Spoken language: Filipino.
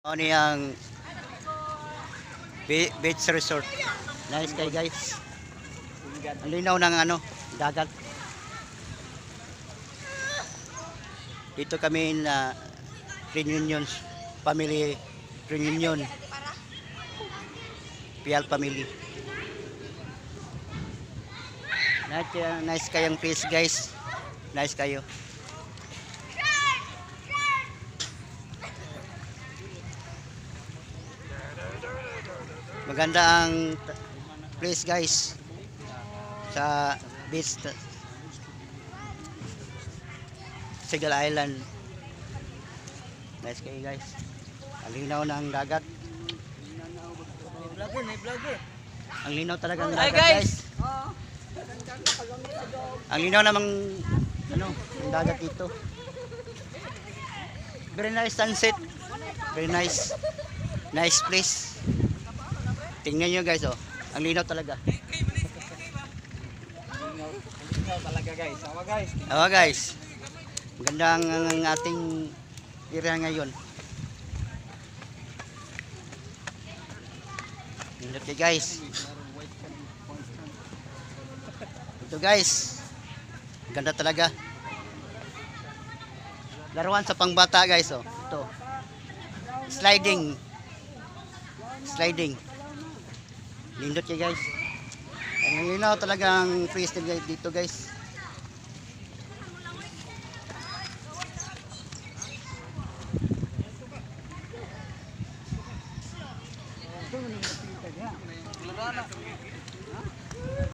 Ano yung beach resort. Nice kay guys. Ang linaw ng dagat. Dito kami na reunion, family reunion. Pial family. Nice kayang place guys. Nice kayo. Maganda ang place guys sa beach Sigal Island. Nice kayo guys. Ang linaw ng dagat. Ang linaw talaga ng dagat guys. Ang linaw namang ng dagat dito. Very nice sunset. Very nice. Nice place. Tingnan nyo guys, oh. Ang linaw talaga. Linaw talaga guys. Awa guys. Awa guys. Maganda ang ating area ngayon. Okay guys. Ito guys. Ganda talaga. Laruan sa pangbata guys, oh. Ito. Sliding. Lindot kayo guys. Ang linaw talagang freestyle dito guys.